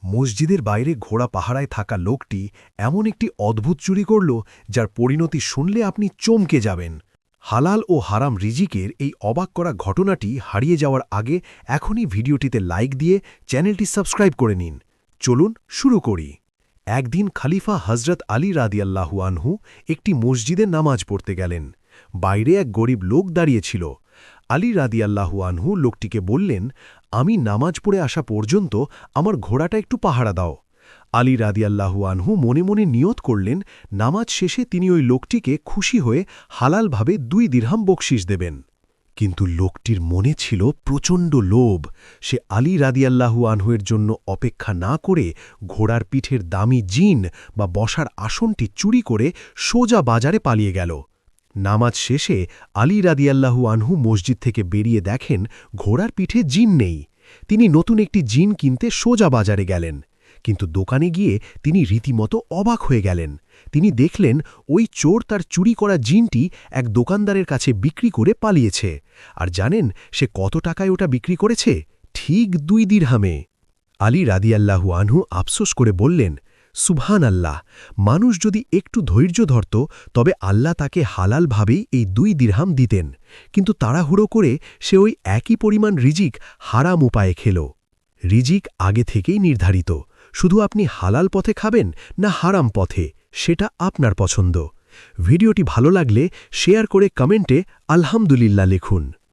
মসজিদের বাইরে ঘোড়া পাহারায় থাকা লোকটি এমন একটি অদ্ভুত চুরি করল যার পরিণতি শুনলে আপনি চমকে যাবেন। হালাল ও হারাম রিজিকের এই অবাক করা ঘটনাটি হারিয়ে যাওয়ার আগে এখনই ভিডিওটিতে লাইক দিয়ে চ্যানেলটি সাবস্ক্রাইব করে নিন। চলুন শুরু করি। একদিন খলিফা হজরত আলী রাদিয়াল্লাহু আনহু একটি মসজিদে নামাজ পড়তে গেলেন। বাইরে এক গরিব লোক দাঁড়িয়েছিল। আলী রাদিয়াল্লাহু আনহু লোকটিকে বললেন, আমি নামাজ পড়ে আসা পর্যন্ত আমার ঘোড়াটা একটু পাহারা দাও। আলী রাদিয়াল্লাহু আনহু মনে মনে নিয়ত করলেন, নামাজ শেষে তিনি ওই লোকটিকে খুশি হয়ে হালালভাবে 2 দিরহাম বকশিশ দেবেন। কিন্তু লোকটির মনে ছিল প্রচণ্ড লোভ। সে আলী রাদিয়াল্লাহু আনহুয়ের জন্য অপেক্ষা না করে ঘোড়ার পিঠের দামি জিন বা বসার আসনটি চুরি করে সোজা বাজারে পালিয়ে গেল। নামাজ শেষে আলী রাদিয়াল্লাহু আনহু মসজিদ থেকে বেরিয়ে দেখেন ঘোড়ার পিঠে জিন নেই। তিনি নতুন একটি জিন কিনতে সোজা বাজারে গেলেন। কিন্তু দোকানে গিয়ে তিনি রীতিমতো অবাক হয়ে গেলেন। তিনি দেখলেন ওই চোর তার চুরি করা জিনটি এক দোকানদারের কাছে বিক্রি করে পালিয়েছে। আর জানেন সে কত টাকায় ওটা বিক্রি করেছে? ঠিক 2 দিরহামে। আলী রাদিয়াল্লাহু আনহু আফসোস করে বললেন, সুবহান আল্লাহ, মানুষ যদি একটু ধৈর্য ধরত তবে আল্লাহ তাকে হালালভাবেই এই 2 দিরহাম দিতেন। কিন্তু তাড়াহুড়ো করে সে ওই একই পরিমাণ রিজিক হারাম উপায়ে খেল। রিজিক আগে থেকেই নির্ধারিত, শুধু আপনি হালাল পথে খাবেন না হারাম পথে সেটা আপনার পছন্দ। ভিডিওটি ভালো লাগলে শেয়ার করে কমেন্টে আলহামদুলিল্লাহ লিখুন।